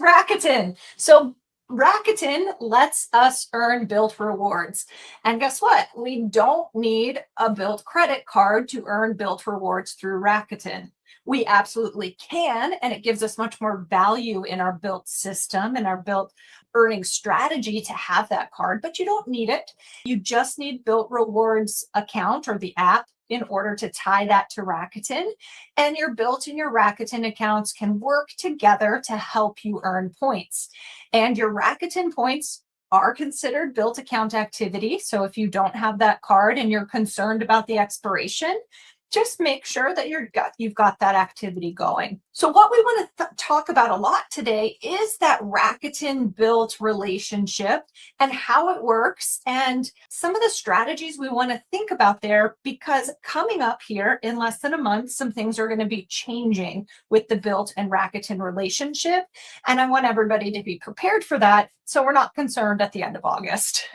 Rakuten. So Rakuten lets us earn BUILT rewards. And guess what? We don't need a BUILT credit card to earn BUILT rewards through Rakuten. We absolutely can, and it gives us much more value in our BUILT system and our BUILT earning strategy to have that card, but you don't need it. You just need BUILT rewards account or the app in order to tie that to Rakuten. And your BUILT and your Rakuten accounts can work together to help you earn points. And your Rakuten points are considered BUILT account activity. So if you don't have that card and you're concerned about the expiration, just make sure that you've got that activity going. So what we want to talk about a lot today is that Rakuten BUILT relationship and how it works and some of the strategies we want to think about there, because coming up here in less than a month, some things are going to be changing with the BUILT and Rakuten relationship. And I want everybody to be prepared for that, so we're not concerned at the end of August.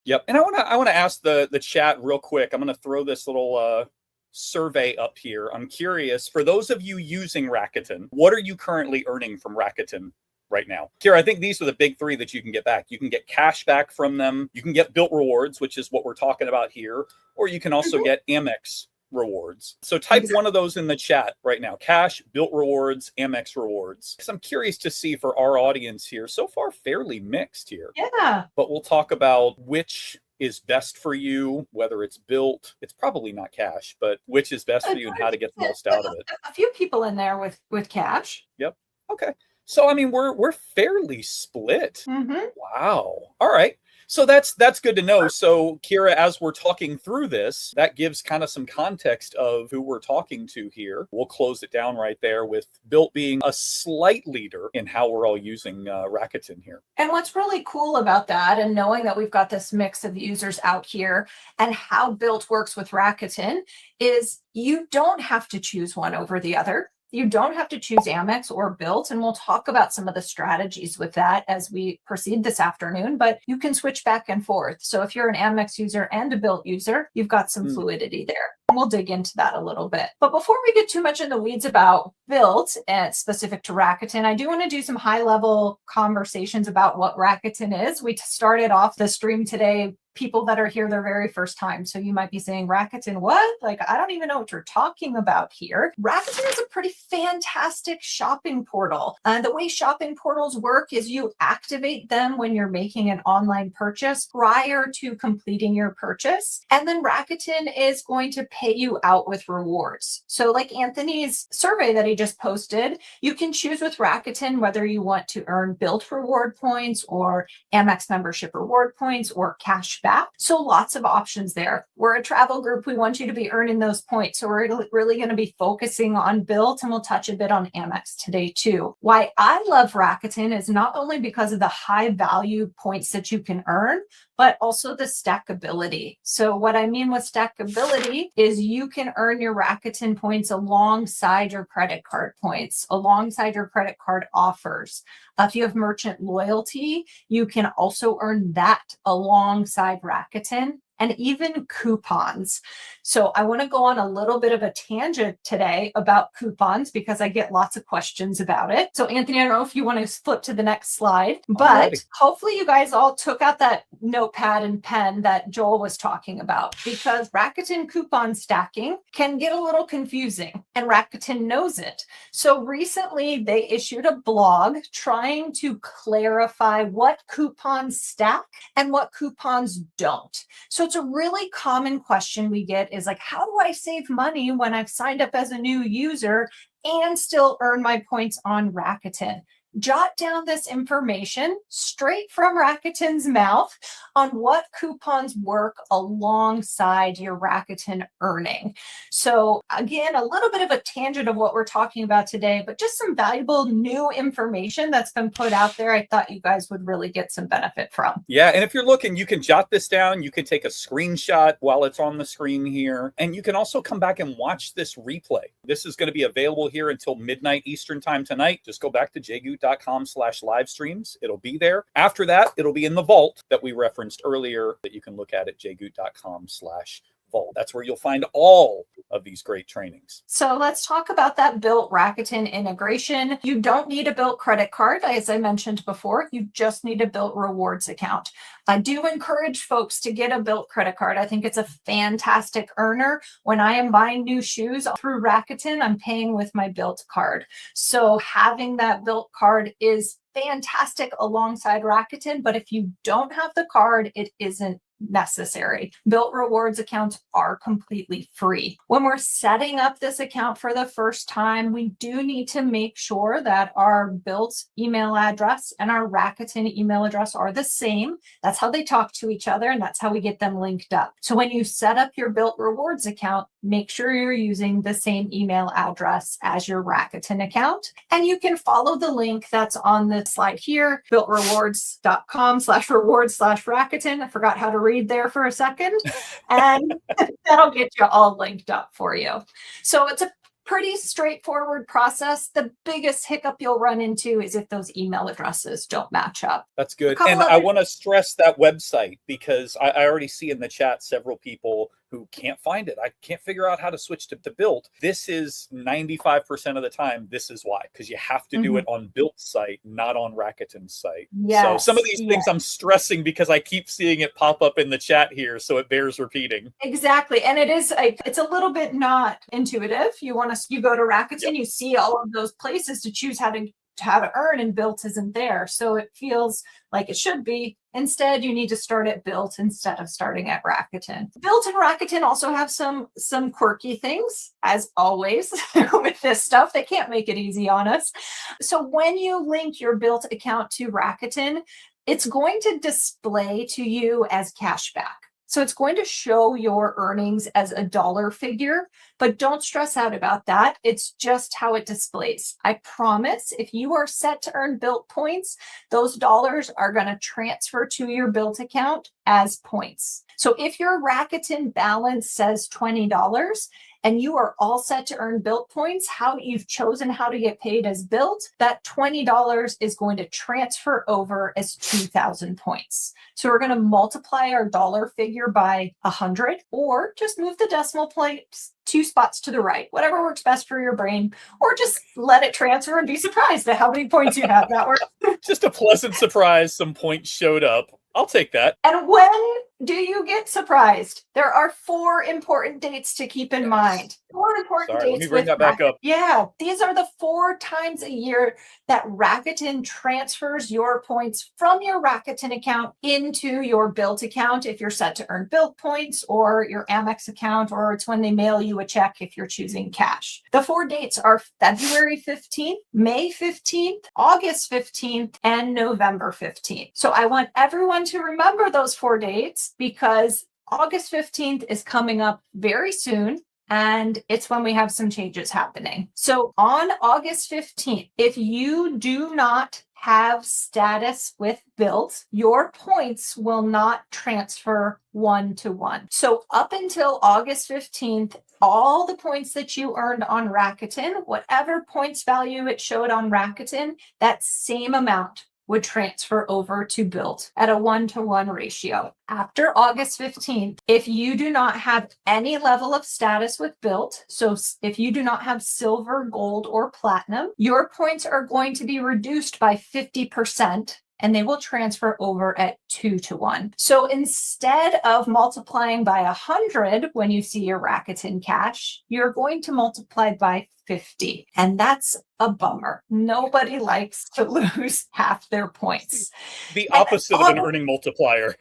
Yep. And I want to ask the chat real quick. I'm going to throw this little survey up here. I'm curious, for those of you using Rakuten, what are you currently earning from Rakuten right now? Here, I think these are the big three that you can get back. You can get cash back from them. You can get BUILT rewards, which is what we're talking about here, or you can also get Amex rewards. So type one of those in the chat right now. Cash, BUILT rewards, Amex rewards. So I'm curious to see for our audience here, so far fairly mixed here. Yeah. But we'll talk about which is best for you, whether it's BUILT. It's probably not cash, but which is best for you and how to get the most out of it. A few people in there with cash. Yep. Okay. So I mean, we're fairly split. Wow. All right. So that's good to know. So Kira, as we're talking through this, that gives kind of some context of who we're talking to here. We'll close it down right there with BUILT being a slight leader in how we're all using Rakuten here. And what's really cool about that, and knowing that we've got this mix of users out here and how BUILT works with Rakuten, is you don't have to choose one over the other. You don't have to choose Amex or BUILT, and we'll talk about some of the strategies with that as we proceed this afternoon, but you can switch back and forth. So if you're an Amex user and a BUILT user, you've got some fluidity there. And we'll dig into that a little bit. But before we get too much in the weeds about BUILT and specific to Rakuten, I do want to do some high-level conversations about what Rakuten is. We started off the stream today, people that are here their very first time. So you might be saying, Rakuten, what? Like, I don't even know what you're talking about here. Rakuten is a pretty fantastic shopping portal. And the way shopping portals work is you activate them when you're making an online purchase prior to completing your purchase. And then Rakuten is going to pay you out with rewards. So like Anthony's survey that he just posted, you can choose with Rakuten whether you want to earn BUILT reward points or Amex membership reward points or cash back. So lots of options there. We're a travel group. We want you to be earning those points. So we're really going to be focusing on BUILT, and we'll touch a bit on Amex today too. Why I love Rakuten is not only because of the high value points that you can earn, but also the stackability. So what I mean with stackability is you can earn your Rakuten points alongside your credit card points, alongside your credit card offers. If you have merchant loyalty, you can also earn that alongside Rakuten, and even coupons. So I want to go on a little bit of a tangent today about coupons because I get lots of questions about it. So Anthony, I don't know if you want to flip to the next slide, but hopefully you guys all took out that notepad and pen that Joel was talking about, because Rakuten coupon stacking can get a little confusing and Rakuten knows it. So recently they issued a blog trying to clarify what coupons stack and what coupons don't. So it's a really common question we get is like, how do I save money when I've signed up as a new user and still earn my points on Rakuten? Jot down this information straight from Rakuten's mouth on what coupons work alongside your Rakuten earning. So again, a little bit of a tangent of what we're talking about today, but just some valuable new information that's been put out there. I thought you guys would really get some benefit from. Yeah, and if you're looking, you can jot this down. You can take a screenshot while it's on the screen here, and you can also come back and watch this replay. This is going to be available here until midnight Eastern time tonight. Just go back to jgoot.com/live streams. It'll be there. After that, it'll be in the vault that we referenced earlier that you can look at jgoot.com/ vault. That's where you'll find all of these great trainings. So let's talk about that BUILT Rakuten integration. You don't need a BUILT credit card, as I mentioned before. You just need a BUILT rewards account. I do encourage folks to get a BUILT credit card. I think it's a fantastic earner. When I am buying new shoes through Rakuten, I'm paying with my BUILT card. So having that BUILT card is fantastic alongside Rakuten, but if you don't have the card, it isn't necessary. BUILT rewards accounts are completely free. When we're setting up this account for the first time, we do need to make sure that our BUILT email address and our Rakuten email address are the same. That's how they talk to each other, and that's how we get them linked up. So when you set up your BUILT rewards account, make sure you're using the same email address as your Rakuten account. And you can follow the link that's on the slide here, builtrewards.com/rewards/Rakuten. I forgot how to read there for a second. And that'll get you all linked up for you. So it's a pretty straightforward process. The biggest hiccup you'll run into is if those email addresses don't match up. That's good. And I want to stress that website, because I already see in the chat several people who can't find it. I can't figure out how to switch to BUILT. This is 95% of the time. This is why, because you have to do it on BUILT's site, not on Rakuten's site. Yes, so some of these things I'm stressing because I keep seeing it pop up in the chat here, so it bears repeating. Exactly. And it's a little bit not intuitive. You go to Rakuten, you see all of those places to choose how to earn, and BUILT isn't there. So it feels like it should be. Instead, you need to start at BUILT instead of starting at Rakuten. BUILT and Rakuten also have some quirky things, as always, with this stuff. They can't make it easy on us. So when you link your BUILT account to Rakuten, it's going to display to you as cashback. So it's going to show your earnings as a dollar figure, but don't stress out about that. It's just how it displays. I promise if you are set to earn BUILT points, those dollars are going to transfer to your BUILT account as points. So if your Rakuten balance says $20 and you are all set to earn BUILT points, how you've chosen how to get paid as BUILT, that $20 is going to transfer over as 2,000 points. So we're going to multiply our dollar figure by 100, or just move the decimal place 2 spots to the right, whatever works best for your brain, or just let it transfer and be surprised at how many points you have. That works. Just a pleasant surprise. Some points showed up. I'll take that. And when do you get surprised? There are 4 important dates to keep in mind. 4 important dates. Let me bring that back up. Yeah, these are the 4 times a year that Rakuten transfers your points from your Rakuten account into your BUILT account if you're set to earn BUILT points, or your Amex account, or it's when they mail you a check if you're choosing cash. The 4 dates are February 15th, May 15th, August 15th, and November 15th. So I want everyone to remember those 4 dates, because August 15th is coming up very soon, and it's when we have some changes happening. So on August 15th, if you do not have status with BUILT, your points will not transfer 1-to-1. So up until August 15th, all the points that you earned on Rakuten, whatever points value it showed on Rakuten, that same amount would transfer over to BUILT at a 1-to-1 ratio. After August 15th, if you do not have any level of status with BUILT, so if you do not have silver, gold, or platinum, your points are going to be reduced by 50%, and they will transfer over at 2-to-1. So instead of multiplying by 100 when you see your Rakuten cash, you're going to multiply by 50. And that's a bummer. Nobody likes to lose half their points. The opposite of an earning multiplier.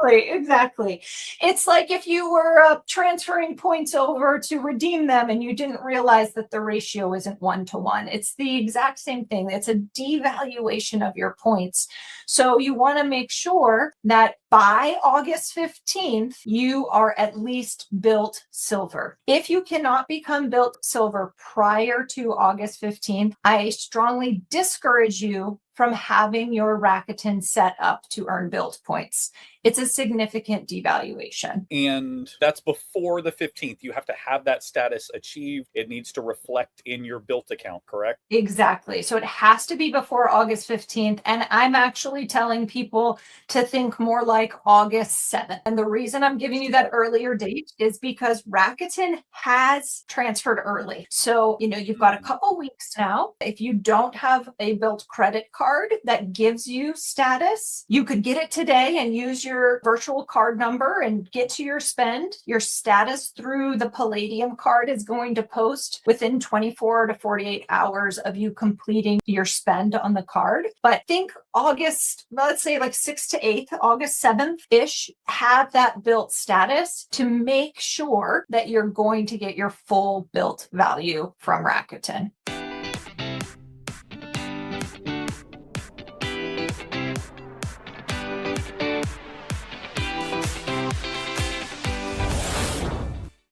Exactly. It's like if you were transferring points over to redeem them and you didn't realize that the ratio isn't 1-to-1. It's the exact same thing. It's a devaluation of your points. So you want to make sure that by August 15th, you are at least BUILT Silver. If you cannot become BUILT Silver prior to August 15th, I strongly discourage you from having your Rakuten set up to earn BUILT points. it's a significant devaluation. And that's before the 15th. You have to have that status achieved. It needs to reflect in your BUILT account, correct? Exactly. So it has to be before August 15th. And I'm actually telling people to think more like August 7th. And the reason I'm giving you that earlier date is because Rakuten has transferred early. So, you've got a couple weeks now. If you don't have a BUILT credit card that gives you status, you could get it today and use your virtual card number and get to your spend. Your status through the Palladium card is going to post within 24 to 48 hours of you completing your spend on the card. But think August, let's say like 6th to 8th, August 7th-ish, have that BUILT status to make sure that you're going to get your full BUILT value from Rakuten.